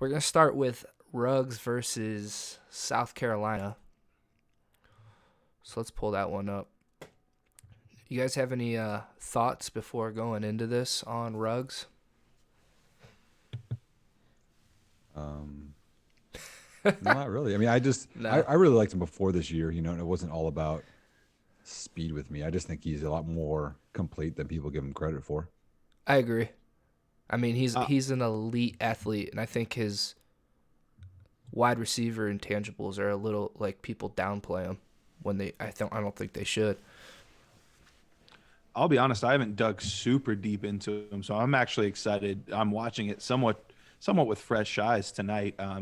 We're going to start with Ruggs versus South Carolina. So let's pull that one up. You guys have any thoughts before going into this on Ruggs? Not really. I mean, I really liked him before this year, and it wasn't all about speed with me. I just think he's a lot more complete than people give him credit for. I agree. I mean, he's an elite athlete, and I think his wide receiver intangibles are a little like people downplay him when I don't think they should. I'll be honest, I haven't dug super deep into him, so I'm actually excited. I'm watching it somewhat with fresh eyes tonight. I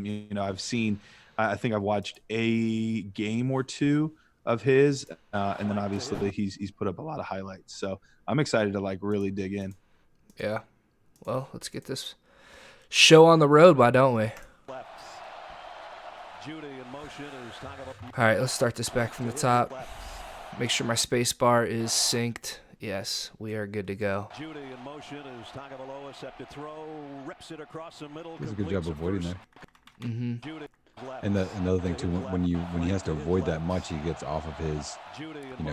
think I've watched a game or two of his, and then obviously he's put up a lot of highlights. So I'm excited to really dig in. Yeah. Well, let's get this show on the road, why don't we? All right, let's start this back from the top. Make sure my space bar is synced. Yes, we are good to go. Does a good job avoiding that. Mm-hmm. And another thing too, when he has to avoid that much, he gets off of his,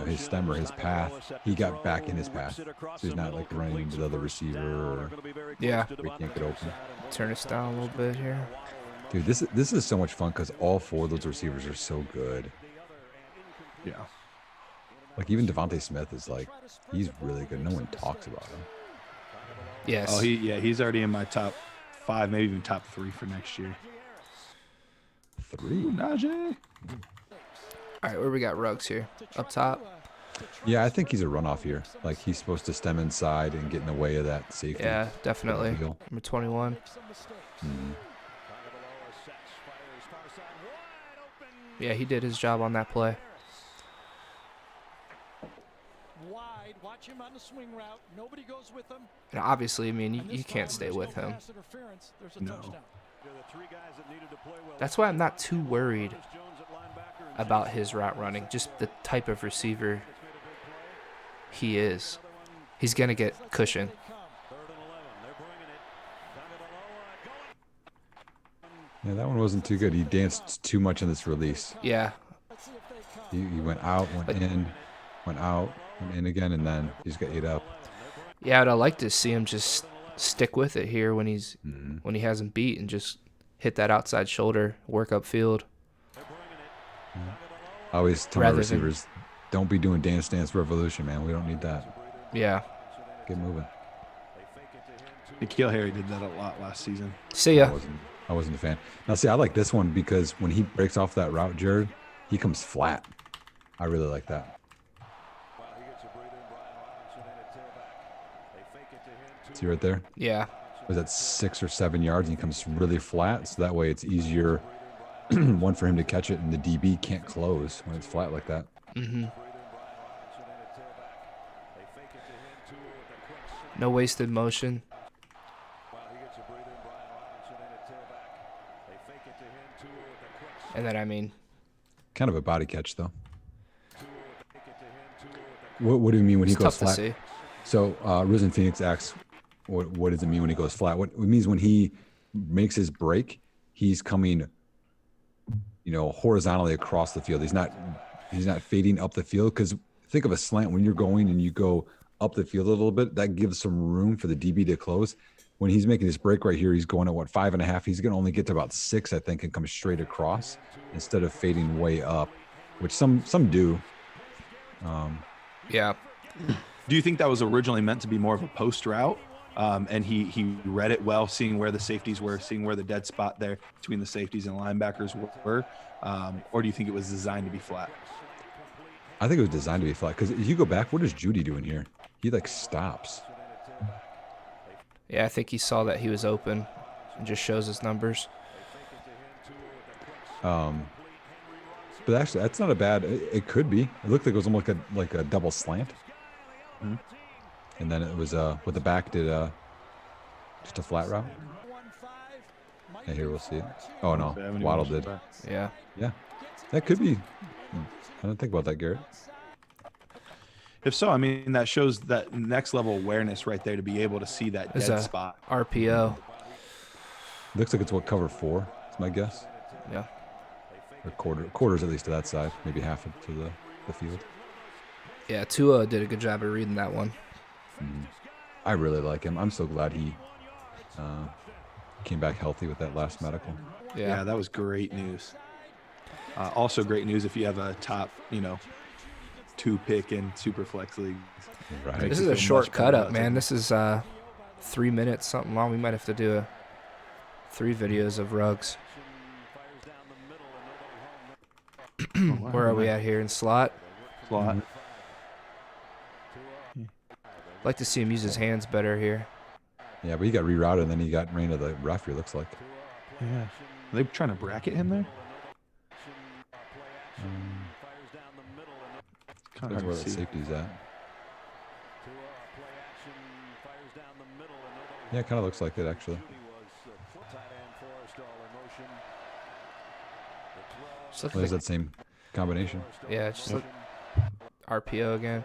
his stem or his path. He got back in his path, so he's not running into the other receiver or he can't get open. Turn this down a little bit here. Dude, this is so much fun because all four of those receivers are so good. Yeah. Like even Devontae Smith is he's really good. No one talks about him. Yes. Oh, he's already in my top 5, maybe even top 3 for next year. 3? Ooh, Najee. All right, where we got Ruggs here? Up top? Yeah, I think he's a runoff here. He's supposed to stem inside and get in the way of that safety. Yeah, definitely. Number 21. Mm-hmm. Yeah, he did his job on that play. Watch him on the swing route. Nobody goes with him. And obviously, I mean, you can't stay with him. No. That's why I'm not too worried about his route running. Just the type of receiver he is. He's going to get cushion. Yeah, that one wasn't too good. He danced too much in this release. Yeah. He went out, went in, went out, went in again, and then he just got ate up. Yeah, I'd like to see him just stick with it here when when he has him beat and just hit that outside shoulder, work upfield. Yeah. I always tell my receivers, don't be doing dance revolution, man. We don't need that. Yeah. Get moving. N'Keal Harry did that a lot last season. See ya. I wasn't a fan. Now, see, I like this one because when he breaks off that route, Jared, he comes flat. I really like that. See right there? Yeah. Was that 6 or 7 yards, and he comes really flat, so that way it's easier, one, for him to catch it, and the DB can't close when it's flat like that. Mm-hmm. No wasted motion. And then, I mean, kind of a body catch, though. What do you mean when he goes flat? To see. So, Risen Phoenix asks, what does it mean when he goes flat? What it means when he makes his break, he's coming, horizontally across the field. He's not fading up the field, because think of a slant. When you're going and you go up the field a little bit, that gives some room for the DB to close. When he's making this break right here, he's going at 5.5. He's going to only get to about 6, I think, and come straight across instead of fading way up, which some do. Yeah. Do you think that was originally meant to be more of a post route? And he read it well, seeing where the safeties were, seeing where the dead spot there between the safeties and linebackers were? Or do you think it was designed to be flat? I think it was designed to be flat, because if you go back, what is Judy doing here? He stops. Yeah, I think he saw that he was open and just shows his numbers. But actually, that's not a bad. It could be. It looked like it was almost like a double slant. Mm-hmm. And then it was with the back did just a flat route. Yeah, here we'll see it. Oh no, Waddle did. Yeah. Yeah, that could be. I didn't think about that, Garrett. If so, I mean, that shows that next level awareness right there to be able to see that dead spot. RPO. Looks like it's what, cover 4? That's my guess. Yeah. Or quarters at least to that side, maybe half to the field. Yeah, Tua did a good job of reading that one. I really like him. I'm so glad he came back healthy with that last medical. Yeah, that was great news. Also great news if you have a top, 2 pick in super flex leagues. Right. This is a short cut up, man. This is 3 minutes, something long. We might have to do 3 videos of Ruggs. Where are we at here in slot? Slot. Like to see him use his hands better here. Yeah, but he got rerouted and then he got ran to the referee, looks like. Yeah. Are they trying to bracket him there? Kind That's of where hard the to see. safety's at. Yeah, it kind of looks like it, actually. Just look There's like, that same combination. yeah, just look RPO again.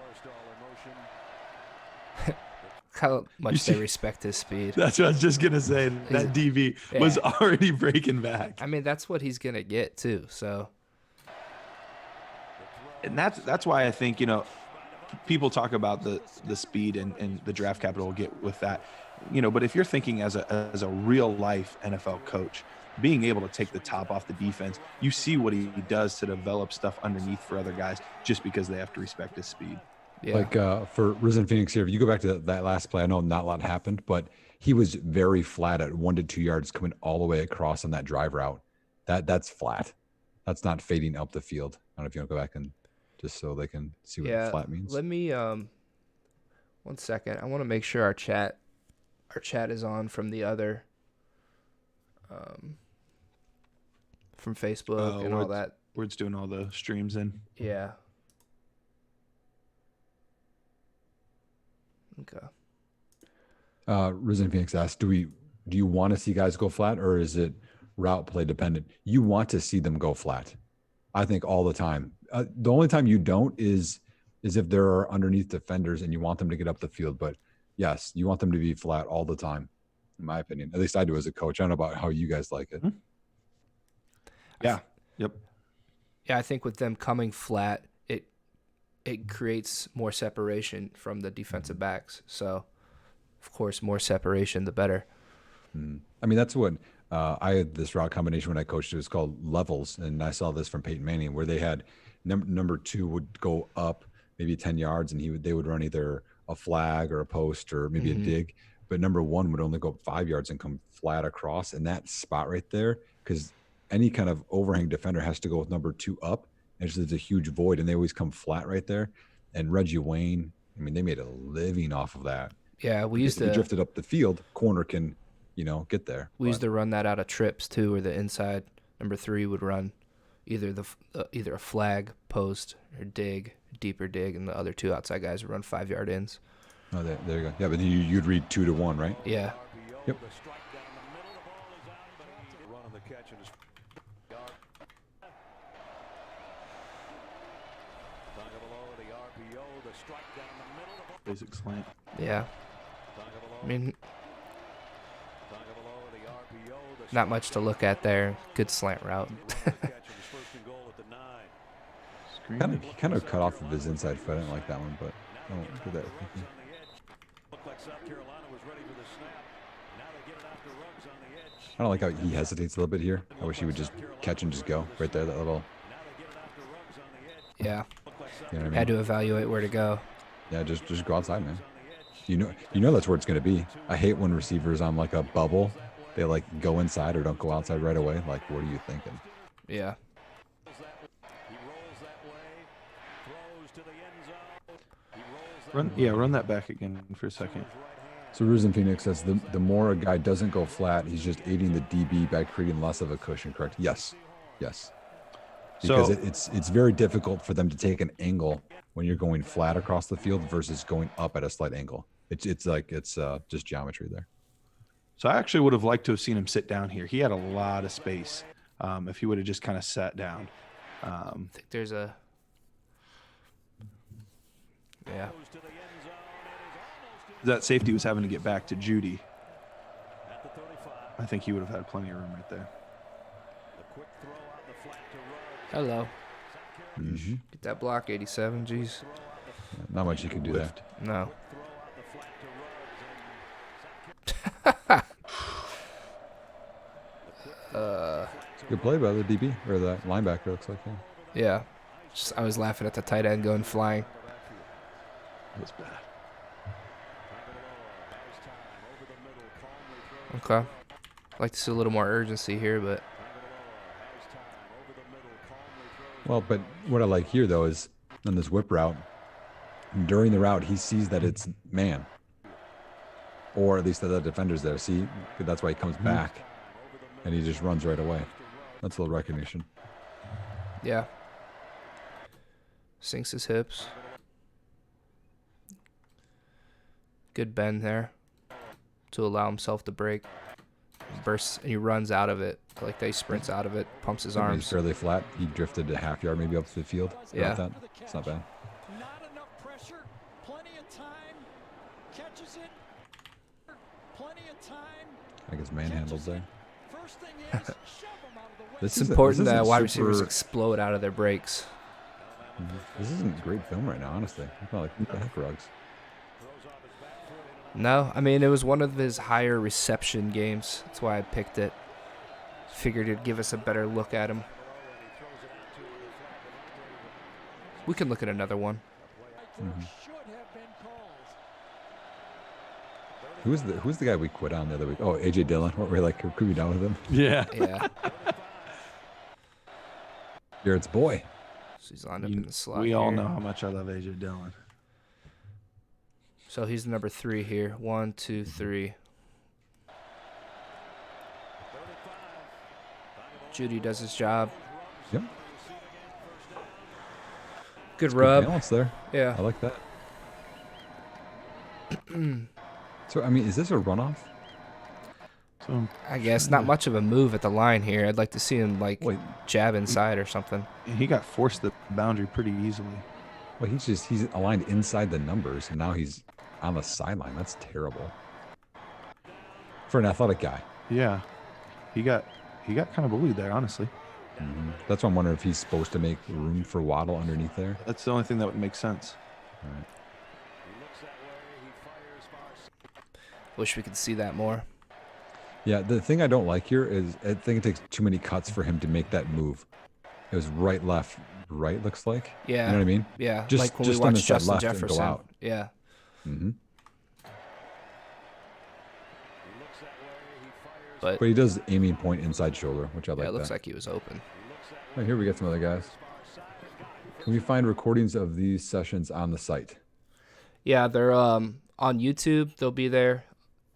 How much they respect his speed. That's what I was just going to say. That DB was already breaking back. I mean, that's what he's going to get, too. So, And that's why I think, people talk about the speed and the draft capital will get with that. But if you're thinking as a real life NFL coach, being able to take the top off the defense, you see what he does to develop stuff underneath for other guys just because they have to respect his speed. yeah. Like for Risen Phoenix here, if you go back to that last play, I know not a lot happened, but he was very flat at 1 to 2 yards coming all the way across on that drive route. That's flat. That's not fading up the field. I don't know if you want to go back and just so they can see what flat means. Let me 1 second. I want to make sure our chat is on from the other from Facebook and all that. We're just doing all the streams in. Yeah. Okay. Risen Phoenix asked, do you want to see guys go flat, or is it route play dependent? You want to see them go flat. I think all the time. The only time you don't is if there are underneath defenders and you want them to get up the field. But yes, you want them to be flat all the time, in my opinion. At least I do as a coach. I don't know about how you guys like it. Yeah. Yep. Yeah, I think with them coming flat, it creates more separation from the defensive backs. So, of course, more separation, the better. I mean, that's what I had this route combination when I coached. It was called levels, and I saw this from Peyton Manning, where they had number 2 would go up maybe 10 yards, and they would run either a flag or a post or maybe a dig, but number 1 would only go up 5 yards and come flat across. And that spot right there, because any kind of overhang defender has to go with number 2 up, and so there's a huge void, and they always come flat right there. And Reggie Wayne, I mean, they made a living off of that. Yeah, we used If he to drifted up the field, corner can get there. We used to run that out of trips too, where the inside number 3 would run either either a flag, post, or dig, deeper dig, and the other 2 outside guys would run 5-yard ins. Oh, there you go. Yeah, but you'd read 2 to 1, right? Yeah. Yep. Basic slant. Yeah. I mean, not much to look at there. Good slant route. He kind of cut off of his inside foot. I didn't like that one, but I don't do that. I don't like how he hesitates a little bit here. I wish he would just catch and just go right there. That little. Yeah. You know what I mean? Had to evaluate where to go. Yeah, just go outside, man. You know that's where it's gonna be. I hate when receivers on like a bubble, they like go inside or don't go outside right away. Like, what are you thinking? Yeah. Run that back again for a second. So Risen Phoenix says the more a guy doesn't go flat, he's just aiding the DB by creating less of a cushion, correct? Yes. Because it's very difficult for them to take an angle when you're going flat across the field versus going up at a slight angle. It's just geometry there. So I actually would have liked to have seen him sit down here. He had a lot of space if he would have just kind of sat down. I think there's a... Yeah. That safety was having to get back to Judy. I think he would have had plenty of room right there. Hello. Mm-hmm. Get that block, 87. Jeez. Not much you can do there. Whiffed. No. It's a good play by the DB or the linebacker. Looks like. Yeah. Yeah. I was laughing at the tight end going flying. That was bad. Okay. I'd like to see a little more urgency here, but Well, but what I like here though is on this whip route, during the route he sees that it's man, or at least that the defender's there. See, that's why he comes back, and he just runs right away. That's a little recognition. yeah. Sinks his hips. Good bend there to allow himself to break. Bursts, and he runs out of it. I like that he sprints out of it, pumps his He's arms. fairly flat. He drifted a half yard maybe up to the field. Yeah. About that. It's not bad. Not enough pressure, plenty of time, catches it, plenty of time. I guess manhandles there. First thing is, shove him out of the way. It's This important isn't that wide receivers super- explode out of their breaks. This isn't great film right now, honestly. I'm not like, what the heck, Ruggs? No, I mean, it was one of his higher reception games. That's why I picked it. Figured it'd give us a better look at him. We can look at another one. Should have been called. Who's the guy we quit on the other week? Oh, AJ Dillon. What were we like? Could we done with him? Yeah. Yeah. Garrett's boy. So he's lined up in the slot. We all here. know how much I love AJ Dillon. So he's number 3 here. 1, 2, 3. Judy does his job. Yep. Good Good rub. balance there. Yeah. I like that. So, I mean, is this a runoff? So I guess not much of a move at the line here. I'd like to see him like Wait. jab inside or something. he got forced the boundary pretty easily. Well, he's aligned inside the numbers, and now he's on the sideline. That's terrible. For an athletic guy. Yeah. He got kind of bullied there, honestly. That's why I'm wondering if he's supposed to make room for Waddle underneath there. That's the only thing that would make sense. All right. Wish we could see that more. Yeah, the thing I don't like here is I think it takes too many cuts for him to make that move. It was right, left, right, looks like. Yeah. You know what I mean? Yeah. Just- like when just we on watched the side Justin left and go Jefferson. out. Yeah. Mm-hmm. But But he does aiming point inside shoulder, which I like yeah, it looks that. like he was open. Right, here we get some other guys. Can we find recordings of these sessions on the site? Yeah, they're on YouTube. They'll be there,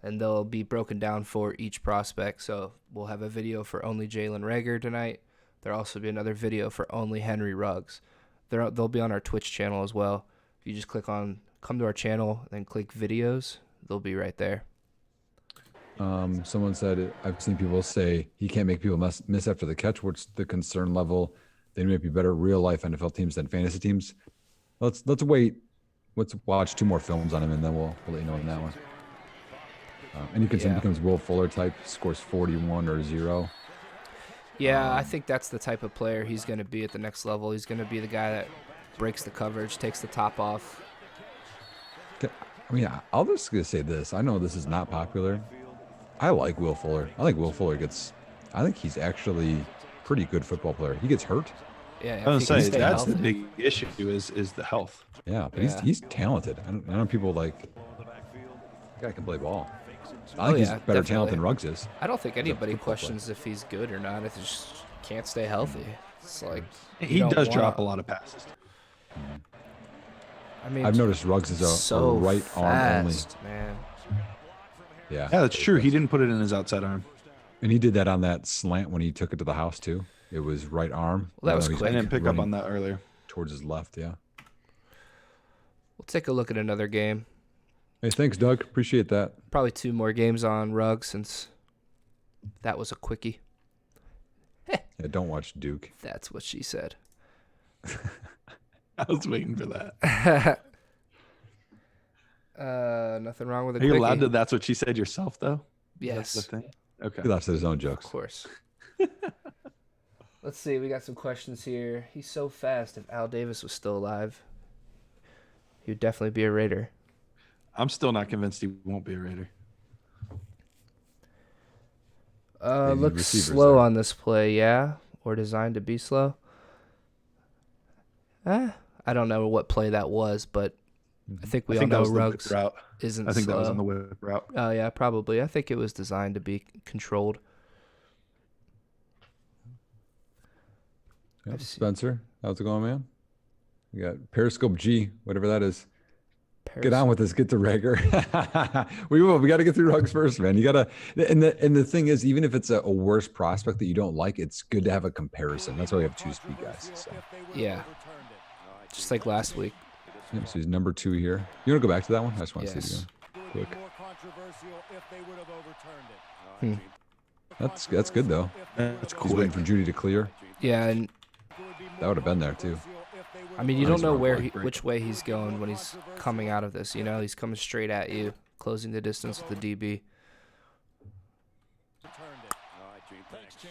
and they'll be broken down for each prospect. So we'll have a video for only Jalen Reagor tonight. There'll also be another video for only Henry+ruggs. They'll be on our Twitch channel as well. If you just come to our channel, and click videos, they'll be right there. Someone said, I've seen people say he can't make people miss after the catch. What's the concern level? They may be better real life NFL teams than fantasy teams. Let's wait. Let's watch 2 more films on him, and then we'll let you know on that one. Any concern becomes Will Fuller type, scores 41 or 0. Yeah, I think that's the type of player he's going to be at the next level. He's going to be the guy that breaks the coverage, takes the top off. I mean, I'll just gonna say this. I know this is not popular. I like Will Fuller. I think Will Fuller I think he's actually pretty good football player. He gets hurt. Yeah, I was if he going can to say, stay that's the healthy. big issue is the health. Yeah, but Yeah. he's talented. I know people like that guy can play ball. I Oh, think he's yeah, better talent definitely. than Ruggs is. I don't think anybody football player. questions if he's good or not. If he just can't stay healthy. It's like He does drop a lot of passes. I mean, I've noticed Ruggs is a so right arm only. fast, man. Yeah. Yeah, that's true. He didn't put it in his outside arm. And he did that on that slant when he took it to the house too. It was right arm. Well, that was Even though he's quick. I didn't pick up running on that earlier. towards his left. Yeah. We'll take a look at another game. Hey, thanks, Doug. Appreciate that. Probably 2 more games on Ruggs since that was a quickie. Yeah, don't watch Duke. That's what she said. I was waiting for that. Nothing wrong with a Are you quickie. allowed to? That's what she said yourself, though. Yes. That's the thing. Okay. He laughs at his own Of jokes. course. Let's see. We got some questions here. He's so fast. If Al Davis was still alive, he would definitely be a Raider. I'm still not convinced he won't be a Raider. Looks receivers slow there. on this play, yeah? Or designed to be slow? I don't know what play that was, but I think we all know that was the whip Ruggs route. isn't I think slow. that was on the whip route. Oh, yeah, probably. I think it was designed to be controlled. Yeah, I've seen- Spencer, how's it going, man? We got Periscope G, whatever that is. Get on with this. Get to Rager. We will. We got to get through Ruggs first, man. You got to. And the thing is, even if it's a worse prospect that you don't like, it's good to have a comparison. That's why we have two speed guys. So. Yeah. Just like last week. Yep, so he's number 2 here. You want to go back to that one? I just want to see Yes. it again. Quick. Hmm. That's good though. That's He's waiting for Judy to clear. Yeah, and That would have been there too. I mean, you Nice don't know run, which way he's going when he's coming out of this. You know, he's coming straight at you, closing the distance with the DB. Thanks, Gene.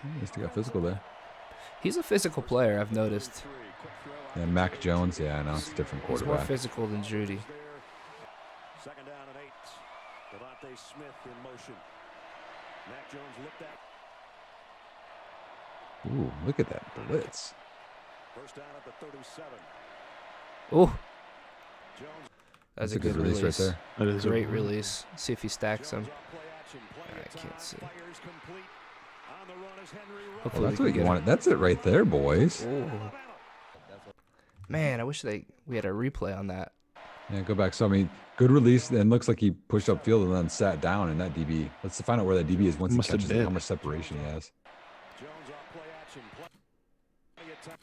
At least he got physical there. He's a physical player, I've noticed. And Mac Jones, yeah, I know it's a different He's more quarterback. physical than Judy. Second down and 8. Devontae Smith in motion. Mac Jones looked at. Ooh, look at that blitz. First down at the 37. Ooh, Jones that's That's a good release. right there. That is Great release. See if he stacks him. off play action. Plenty I of can't time. see. Fires complete. On the run is Henry Well, Hopefully that's we what can you get wanted. That's it right there, boys. Ooh. Man, I wish we had a replay on that. Yeah, go back. So, I mean, good release. And looks like he pushed upfield and then sat down in that DB. Let's find out where that DB is once he Must have catches it, been. how much separation he has. Jones off play action. Plenty of time.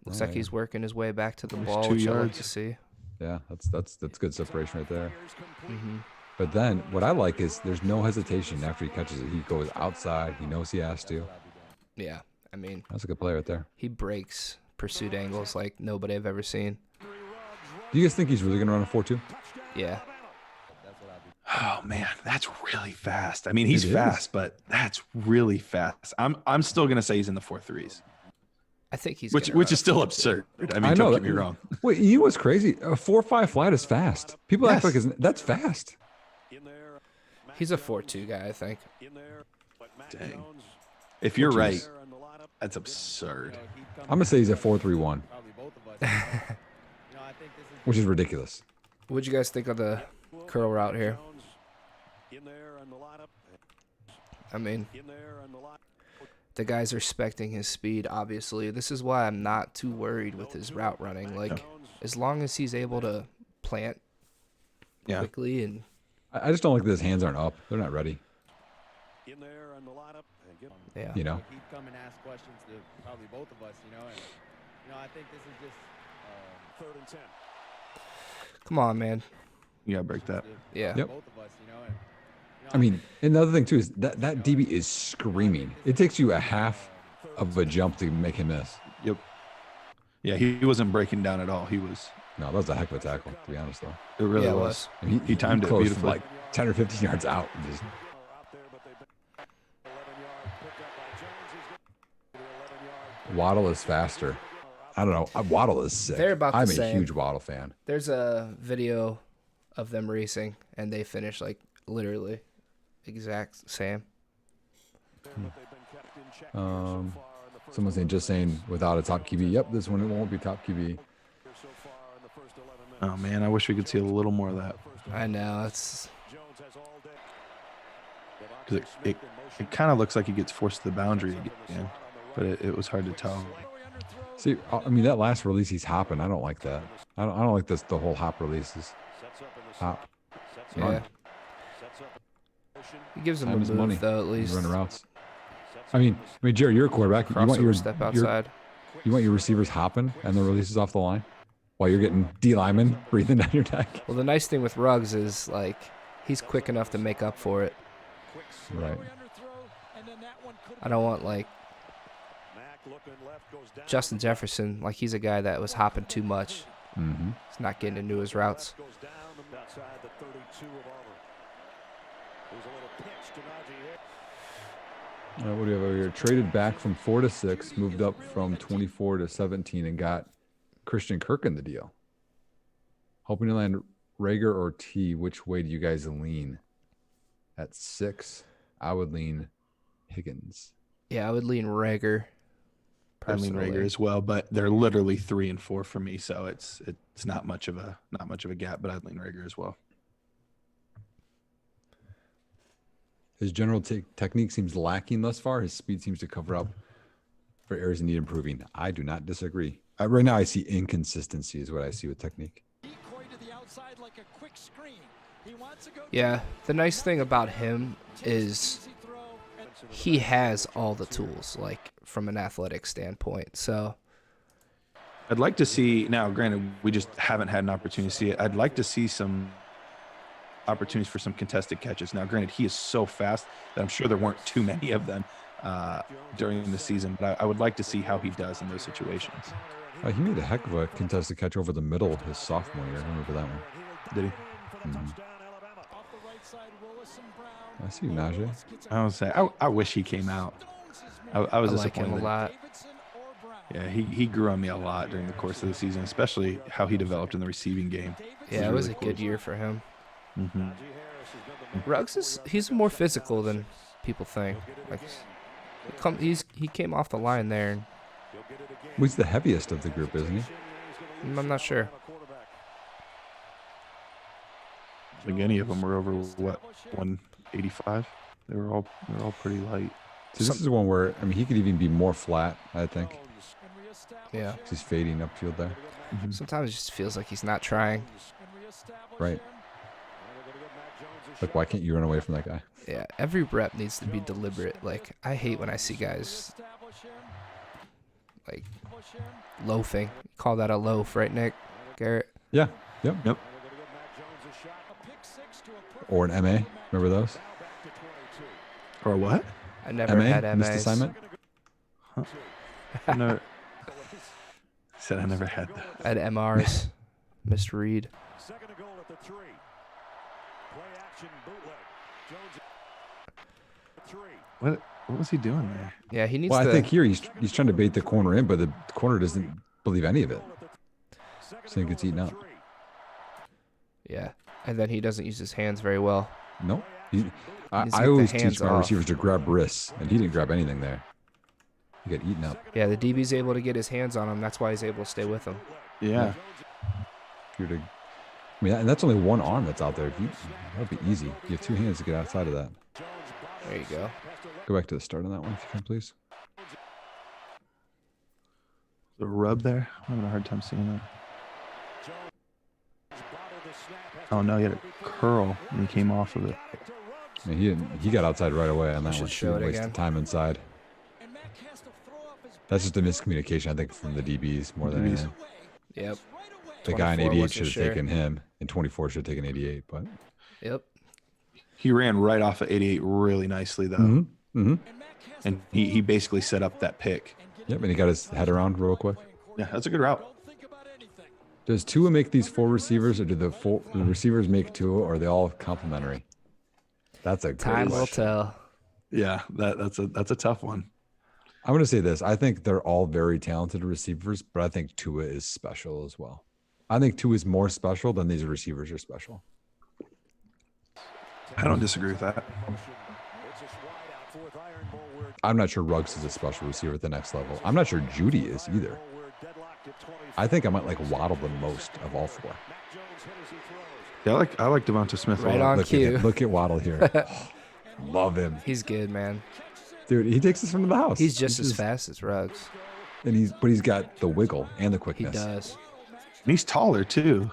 Looks like Alright. he's working his way back to the There's ball, 2 which I like yards. to see. Yeah, that's good separation right there. Fires complete. Hmm. But then what I like is there's no hesitation after he catches it. He goes outside. He knows he has to. Yeah, I mean, That's a good play right there. he breaks pursuit angles like nobody I've ever seen. Do you guys think he's really going to run a 4-2? Yeah. Oh man, that's really fast. I mean, he's It is. fast, but that's really fast. I'm still gonna say he's in the 4.3s, I think he's which gonna which run is still absurd. I mean, I know don't get that- me wrong. Wait, you know what's crazy? A 4.5 flat is fast. People act Yes. like that's fast. In there. Mac He's a Jones 4-2 guy, I think. in there. But Mac Dang. Jones If you're Which right, is- there in the lineup. that's absurd. I'm going to say he's a 4.31, Probably both of us. You know, I think this is which is ridiculous. What'd you guys think of the curl route here? Jones in there in the lineup. I mean, In there in the lineup. the guy's respecting his speed, obviously. This is why I'm not too worried with his route running. Like, Jones as long as he's able to plant Yeah. quickly and I just don't like that his hands aren't up. They're not ready. in there in the lineup. And give yeah. You know, he'd come and ask questions to probably both of us, you know. And you know, I think this is just third and 10. Come on, man. You gotta break that. Yeah. Yep. both of us, you know. And I mean, and the other thing too is that DB is screaming. It takes you a half of a jump to make him miss. Yep. Yeah, he wasn't breaking down at all. He was. No, that was a heck of a tackle, to be honest, though. It really Yeah, it was. was. I mean, He timed it closed beautifully. like 10 or 15 yards out. And just, Out there, but they've been 11-yard pickup by Jones. He's got the 11-yard Waddle is faster. I don't know. Waddle is sick. They're about the I'm a same. huge Waddle fan. There's a video of them racing, and they finish like literally exact same. but they've been kept in check here so Um, far in the first Someone's saying just saying without a top QB. Yep, this one it won't be top QB. here so far in the first 11 minutes. Oh man, I wish we could see a little more of that. I know. It's Jones has all day. 'Cause it kind of looks like he gets forced to the boundary again, but it was hard to tell. See, I mean that last release he's hopping. I don't like that. I don't like this. The whole hop releases. Sets up in the Hop. Sets yeah. up. Sets up. Motion. He gives them Time a is move money. though, at You least. run routes. I mean, Jerry, you're a quarterback. You want Crossover your step your- outside. you want your receivers hopping and the releases off the line while you're getting D lineman breathing down your neck. Well, the nice thing with Ruggs is like he's quick enough to make up for it. Right. I don't want like Mac looking left goes down. Justin Jefferson. Like he's a guy that was hopping too much. Mm-hmm. He's not getting into his routes. Goes down outside the 32 of Auburn. There's a little pitch to Najee Harris. What do you have over here? Traded back from 4 to 6, moved up from 24 to 17, and got Christian Kirk in the deal. Hoping to land Rager or T. Which way do you guys lean? At 6, I would lean Higgins. Yeah, I would lean Rager. I lean Rager as well, but they're literally 3 and 4 for me, so it's not much of a gap. But I'd lean Rager as well. His general technique seems lacking thus far. His speed seems to cover up for areas that need improving. I do not disagree. Right now, I see inconsistency is what I see with technique. Yeah, the nice thing about him is he has all the tools, like from an athletic standpoint. So I'd like to see, now granted, we just haven't had an opportunity to see it. I'd like to see some opportunities for some contested catches. Now, granted, he is so fast that I'm sure there weren't too many of them during the season, but I would like to see how he does in those situations. He made a heck of a contested catch over the middle his sophomore year. I remember that one. Did he? Mm-hmm. I see you, Najee. I would say I wish he came out. I was like disappointed. him a lot. Yeah, he grew on me a lot during the course of the season, especially how he developed in the receiving game. Yeah, it was a good year for him. Mm-hmm. Ruggs he's more physical than people think. Like he came off the line there. And he's the heaviest of the group, isn't he? I'm not sure. I think any of them were over 185. They were all pretty light. So this is one where he could even be more flat, I think. Yeah. He's fading upfield there. Mm-hmm. Sometimes it just feels like he's not trying. Right. Like, why can't you run away from that guy? Yeah, every rep needs to be deliberate. Like, I hate when I see guys like loafing. Call that a loaf, right, Nick? Garrett? Yeah. Yep. Or an MA. Remember those? Or what? I never MA? had MAs. Missed assignment? Huh. I never said I never had that. I had MRs. Mr. Reed. Second goal at the 3. Play action bootleg. Jones 3. What was he doing there? Yeah, he needs Well, to. I think here he's trying to bait the corner in, but the corner doesn't believe any of it. So he gets eaten up. Yeah, and then he doesn't use his hands very well. Nope. I needs to get always the teach hands my off. receivers to grab wrists, and he didn't grab anything there. He got eaten up. Yeah, the DB's able to get his hands on him. That's why he's able to stay with him. Yeah. And that's only one arm that's out there. That'd be easy. You have 2 hands to get outside of that. There you go. Go back to the start on that one, if you can, please. The rub there? I'm having a hard time seeing that. Oh, no, he had a curl and he came off of it. He got outside right away on that should one. show it Wasted again. time inside. That's just a miscommunication, I think, from the DBs more than anything. Yep. The guy in 24 88 wasn't should have sure. taken him, and 24 should have taken 88. But Yep. He ran right off of 88 really nicely, though. Mm-hmm. And he basically set up that pick. Yep, and he got his head around real quick. Yeah, that's a good route. Does Tua make these 4 receivers, or do the receivers make Tua, or are they all complementary? That's a great Time will question. tell. Yeah, that's a tough one. I'm going to say this. I think they're all very talented receivers, but I think Tua is special as well. I think Tua is more special than these receivers are special. I don't disagree with that. I'm not sure Ruggs is a special receiver at the next level. I'm not sure Judy is either. I think I might like Waddle the most of all 4. Yeah, I like Devonta Smith. Right a lot. on Look cue. at him. Look at Waddle here. Love him. He's good, man. Dude, he takes us from the house. He's just as fast as Ruggs. And he's got the wiggle and the He quickness. does. And he's taller too.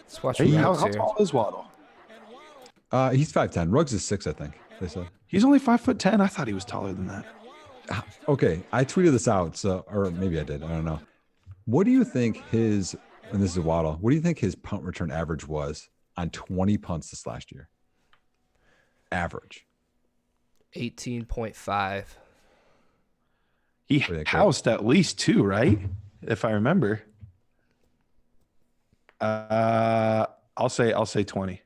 Let's watch Hey, how Ruggs here. tall is Waddle? He's 5'10". Ruggs is 6, I think. They said. He's only 5'10". I thought he was taller than that. Okay, I tweeted this out, so or maybe I did. I don't know. What do you think his? And this is Waddle. What do you think his punt return average was on 20 punts this last year? Average. 18.5. He Pretty good. housed at least 2, right? If I remember. I'll say 20.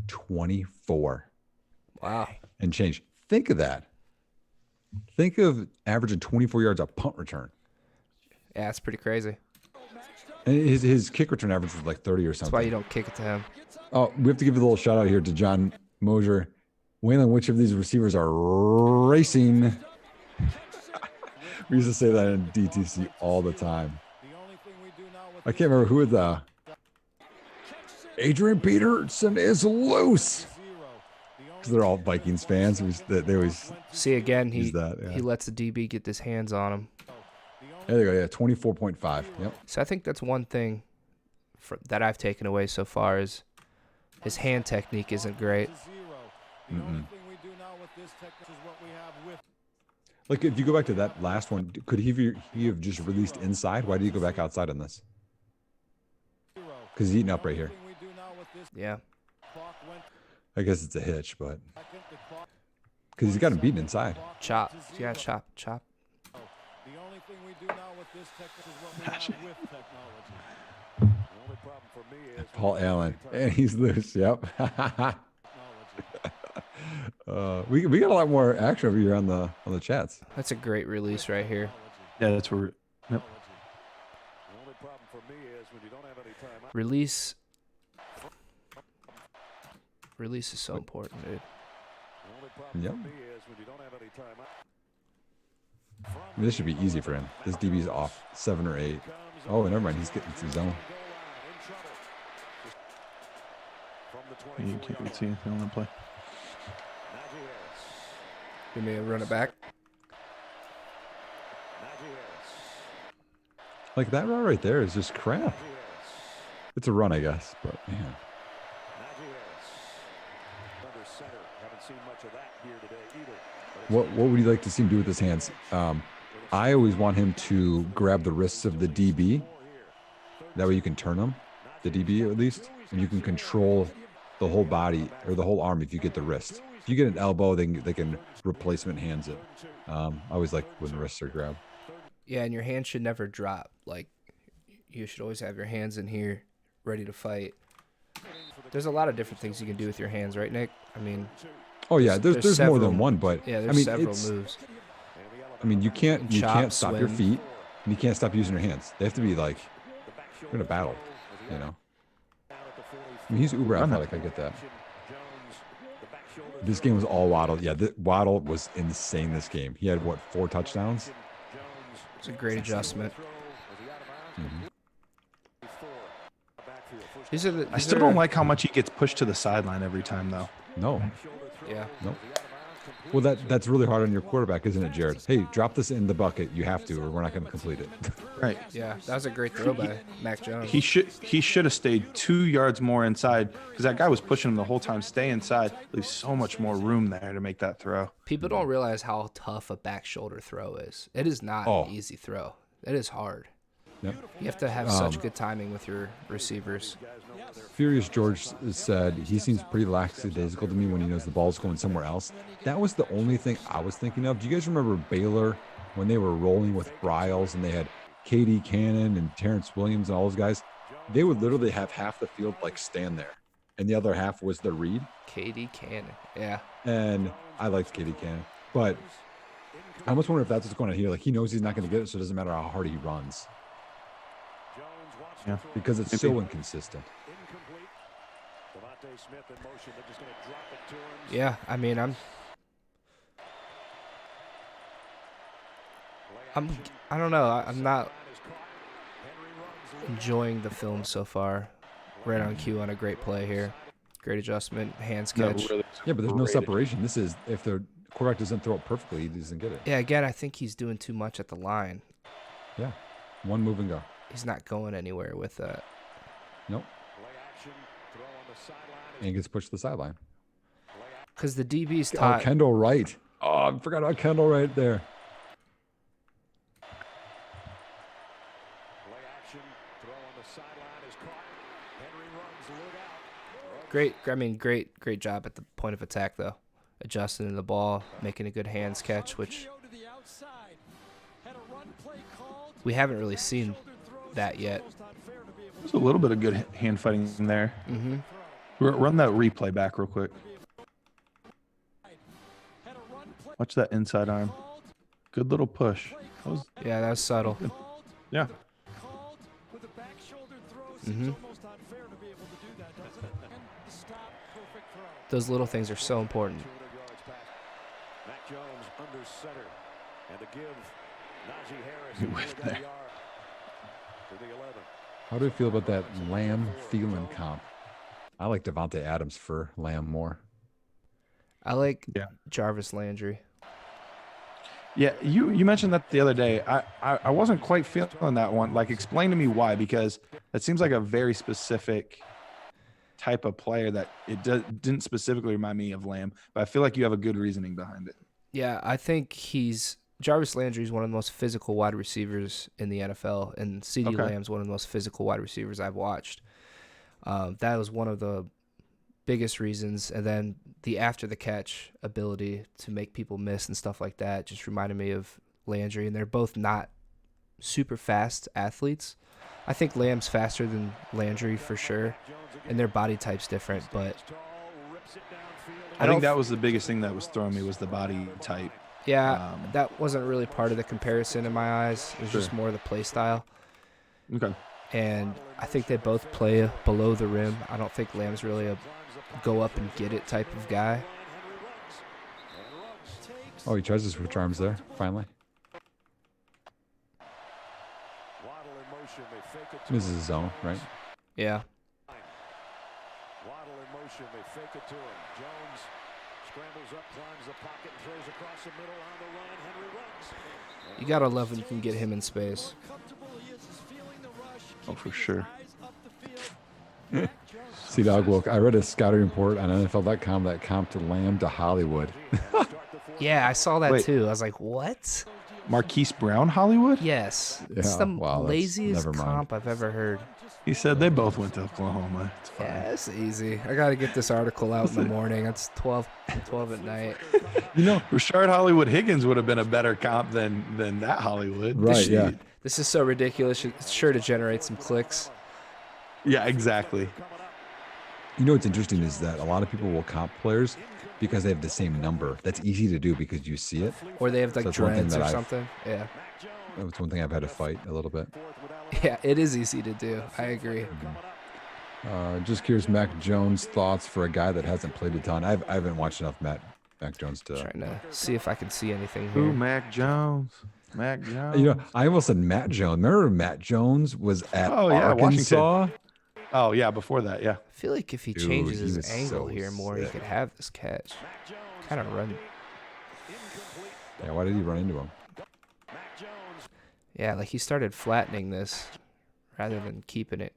24 Wow. and change. Think of that. Think of averaging 24 yards a punt return. Yeah, it's pretty crazy. And his kick return average was like 30 or something. That's why you don't kick it to him. Oh, we have to give a little shout out here to John Mosier. Waylon, which of these receivers are racing? We used to say that in DTC all the time. I can't remember who the Adrian Peterson is loose. Because they're all Vikings fans. They always See, again, he use that. Yeah. he lets the DB get his hands on him. There you go. Yeah, 24.5. Yep. So I think that's one thing that I've taken away so far is his hand technique isn't great. Like, if you go back to that last one, could he have just released inside? Why did he go back outside on this? Because he's eating up right here. Yeah. I guess it's a hitch, but because he's got him beaten inside. Chop. Yeah, chop. Paul Allen, and he's loose. Yep. We got a lot more action over here on the chats. That's a great release right here. Yeah, that's where. Yep. Release is so important, dude. Yep. I mean, this should be easy for him. This DB's off 7 or 8. Oh, never mind. He's getting to his zone. You can't really see anything on the play. You may run it back. Like, that route right there is just crap. It's a run, I guess, but man. What would you like to see him do with his hands? I always want him to grab the wrists of the DB. That way you can turn them, the DB at least, and you can control the whole body or the whole arm if you get the wrist. If you get an elbow, they can replacement hands it. I always like when the wrists are grabbed. Yeah, and your hand should never drop. Like, you should always have your hands in here, ready to fight. There's a lot of different things you can do with your hands, right, Nick? I mean, oh yeah, there's more than one, but yeah, there's I mean, several moves. I mean, you can't stop your swim. feet, and you can't stop using your hands. They have to be like, you're in a battle, you know. I mean, he's uber athletic. I get that. This game was all Waddle. Yeah, Waddle was insane this game. He had, 4 touchdowns? It's a great adjustment. I still don't like how much he gets pushed to the sideline every time, though. No. Yeah. No. Well, that's really hard on your quarterback, isn't it, Jared? Hey, drop this in the bucket. You have to, or we're not going to complete it. Right. Yeah, that was a great throw by Mac Jones. He should have stayed 2 yards more inside because that guy was pushing him the whole time. Stay inside. Leaves so much more room there to make that throw. People don't realize how tough a back shoulder throw is. It is not an easy throw. It is hard. Yep. You have to have such good timing with your receivers. Furious George said he seems pretty lackadaisical to me when he knows the ball's going somewhere else. That was the only thing I was thinking of. Do you guys remember Baylor when they were rolling with Bryles and they had Katie Cannon and Terrence Williams and all those guys? They would literally have half the field like stand there, and the other half was the read. Katie Cannon, yeah. And I liked Katie Cannon, but I almost wonder if that's what's going on here. Like, he knows he's not going to get it, so it doesn't matter how hard he runs. Yeah, because it's so inconsistent. Yeah, I mean, I don't know. I'm not enjoying the film so far. Right on cue on a great play here. Great adjustment, hands catch. Really yeah, but there's no separation. This is, if the quarterback doesn't throw it perfectly, he doesn't get it. Yeah, again, I think he's doing too much at the line. Yeah, one move and go. He's not going anywhere with that. Nope. And he gets pushed to the sideline. Because the DB's taught. Oh, Kendall Wright. Oh, I forgot about Kendall Wright there. Great job at the point of attack, though. Adjusting the ball, making a good hands catch, which we haven't really seen that yet. There's a little bit of good hand fighting in there. Mm-hmm. Run that replay back real quick. Watch that inside arm. Good little push. Yeah, that was subtle. Yeah. Mm-hmm. Those little things are so important. Mac Jones under center, and to give Najee Harris to the 11. How do you feel about that Lamb-Thielen comp? I like Devontae Adams for Lamb more. I like Jarvis Landry. Yeah, you mentioned that the other day. I wasn't quite feeling that one. Like, explain to me why, because that seems like a very specific type of player that it didn't specifically remind me of Lamb, but I feel like you have a good reasoning behind it. Yeah, I think Jarvis Landry is one of the most physical wide receivers in the NFL, and CeeDee Lamb's one of the most physical wide receivers I've watched. That was one of the biggest reasons, and then the after the catch ability to make people miss and stuff like that just reminded me of Landry, and they're both not super fast athletes. I think Lamb's faster than Landry for sure, and their body type's different, but I think that was the biggest thing that was throwing me was the body type. Yeah, that wasn't really part of the comparison in my eyes. It was just more of the play style. Okay. And I think they both play below the rim. I don't think Lamb's really a go up and get it type of guy. Oh, he tries to switch arms there, finally. This is his zone, right? Yeah. Waddle in motion, they fake it to him. Jones scrambles up, climbs the pocket, and throws across the middle on the run. Henry+ruggs. You gotta love when you can get him in space. Oh, for sure. C-Dog woke. I read a scouting report on NFL.com that comped Lamb to Hollywood. Yeah, I saw that Wait. too. I was like, what? Marquise Brown, Hollywood? Yes. Yeah, It's the wow, that's- laziest never mind. comp I've ever heard. He said they both went to Oklahoma. It's fine. Yeah, it's easy. I gotta get this article out in the morning. It's 12 at night. You know, Rashard Hollywood Higgins would have been a better comp than that Hollywood. right, yeah. This is so ridiculous. It's sure to generate some clicks. Yeah, exactly. You know what's interesting is that a lot of people will comp players because they have the same number. That's easy to do because you see it. Or they have like So that's one thing dreads that or I've- something. Yeah. That's one thing I've had to fight a little bit. Yeah, it is easy to do. I agree. Just curious, Mac Jones thoughts for a guy that hasn't played a ton. I haven't watched enough Mac Jones to. Trying to see if I can see anything Who, here. Mac Jones? Mac Jones. You know, I almost said Matt Jones. Remember Matt Jones was at Arkansas? Washington. Oh, yeah, before that, yeah. I feel like if he Dude, changes he his was angle so here more, he sick. could have this catch. Kind of run. Yeah, why did he run into him? Yeah, like he started flattening this rather than keeping it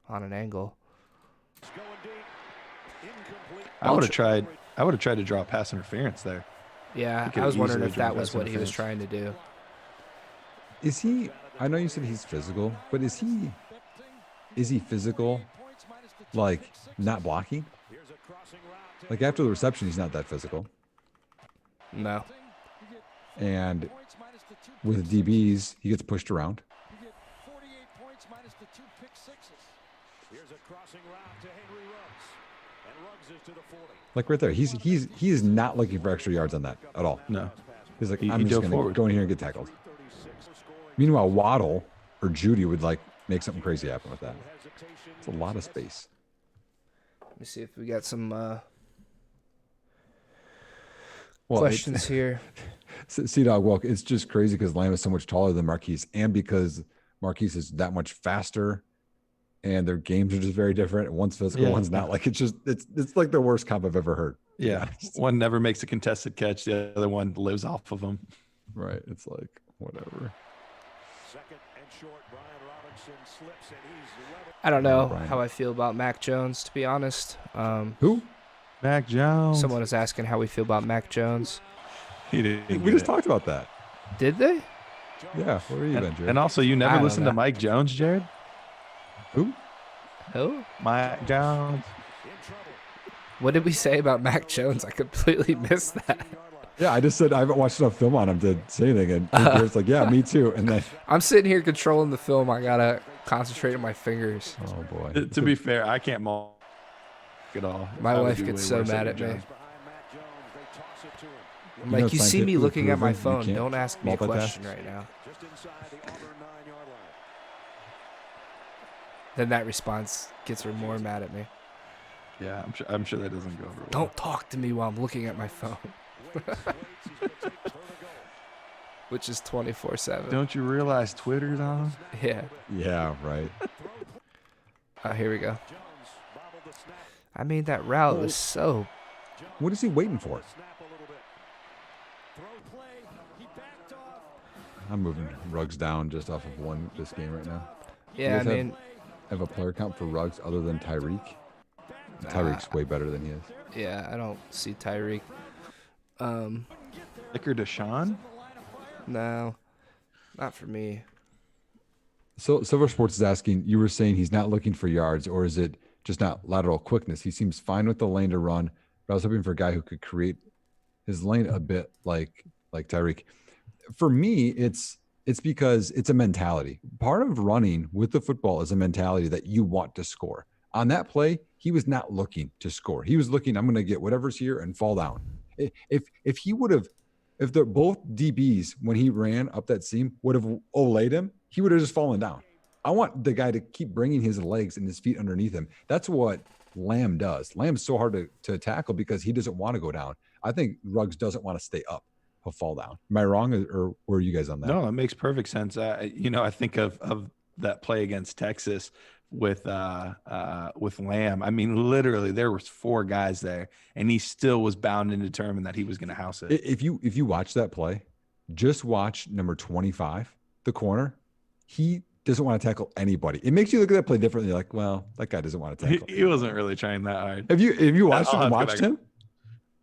on an angle. I would have tried to draw pass interference there. Yeah, He could I was wondering easily if that draw was pass what he was interference. trying to do. Is he? I know you said he's physical, but is he physical, like not blocking? Like after the reception, he's not that physical. No. And with DBs, he gets pushed around. Like right there, he is not looking for extra yards on that at all. No. He's like, He I'm just dove going to forward. go in here and get tackled. Meanwhile, Waddle or Judy would like make something crazy happen with that. It's a lot of space. Let me see if we got some Well, questions here. C-Dog Walk, it's just crazy because Lamb is so much taller than Marquise and because Marquise is that much faster and their games are just very different. One's physical, Yeah. one's not. Like it's like the worst comp I've ever heard. Yeah. One never makes a contested catch. The other one lives off of them. Right. It's like, whatever. Second and short, Brian Robinson slips and he's level. I don't know Brian. how I feel about Mac Jones, to be honest. Who? Mac Jones. Someone is asking how we feel about Mac Jones. He didn't We just talked about that. Did they? Yeah. Where are you, Ben? Jared? And also, you I never don't listened to know. Mike Jones, Jared? Who? Who? Mike Jones. What did we say about Mac Jones? I completely missed that. Yeah, I just said I haven't watched enough film on him to say anything. And Jared's like, yeah, me too. And then I'm sitting here controlling the film. I gotta concentrate on my fingers. Oh boy. To be fair, I can't multitask at all. My I would wife do gets way so worse mad your at me. job. Behind Matt Jones, they toss it to him. I'm You know, like, you see me scientifically looking at my proven you phone. can't Don't ask me a multitask? question right now. Just inside the Auburn 9-yard line. Then that response gets her more mad at me. Yeah, I'm sure that doesn't go over well. Don't talk to me while I'm looking at my phone, Waits, he's going to take third and goal. which is 24/7. Don't you realize Twitter's on? Yeah. Yeah, right. Oh, here we go. Jones bobbled the snap. I mean, that route was so. What is he waiting for? Snap a little bit. Throw play. He backed off. I'm moving Ruggs down just off of this game right now. Yeah, I guys have- mean, Have a player count for Ruggs other than Tyreek? Tyreek's way better than he is. yeah, I don't see Tyreek. Licker Deshaun? No, not for me. So Silver Sports is asking, you were saying he's not looking for yards, or is it just not lateral quickness? He seems fine with the lane to run, but I was hoping for a guy who could create his lane a bit like Tyreek. For me, it's because it's a mentality. Part of running with the football is a mentality that you want to score. On that play, he was not looking to score. He was looking, I'm going to get whatever's here and fall down. If he would have, if they're both DBs when he ran up that seam would have olayed him, he would have just fallen down. I want the guy to keep bringing his legs and his feet underneath him. That's what Lamb does. Lamb's so hard to tackle because he doesn't want to go down. I think Ruggs doesn't want to stay up. He'll fall down. Am I wrong, or were you guys on that? No, it makes perfect sense. I think of that play against Texas with Lamb. I mean, literally, there was 4 guys there, and he still was bound and determined that he was going to house it. If you watch that play, just watch number 25, the corner. He doesn't want to tackle anybody. It makes you look at that play differently. Like, well, that guy doesn't want to tackle. He wasn't really trying that hard. Have you watched I'll him and have to watched go him?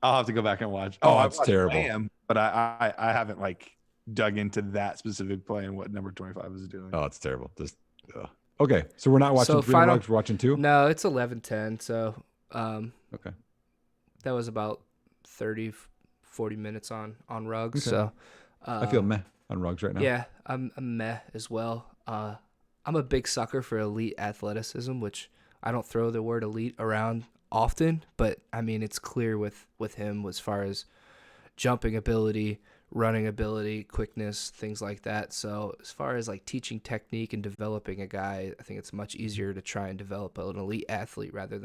I'll have to go back and watch. Oh, I it's watched terrible. Lamb, but I haven't dug into that specific play and what number 25 is doing. Oh, it's terrible. Just okay. So we're not watching So 3 final- Ruggs. We're watching 2. No, it's 11:10. So Okay. that was about 30, 40 minutes on Ruggs. Okay. So I feel meh on Ruggs right now. yeah, I'm meh as well. I'm a big sucker for elite athleticism, which I don't throw the word elite around often, but I mean, it's clear with him as far as jumping ability, running ability, quickness, things like that. So as far as like teaching technique and developing a guy, I think it's much easier to try and develop an elite athlete rather than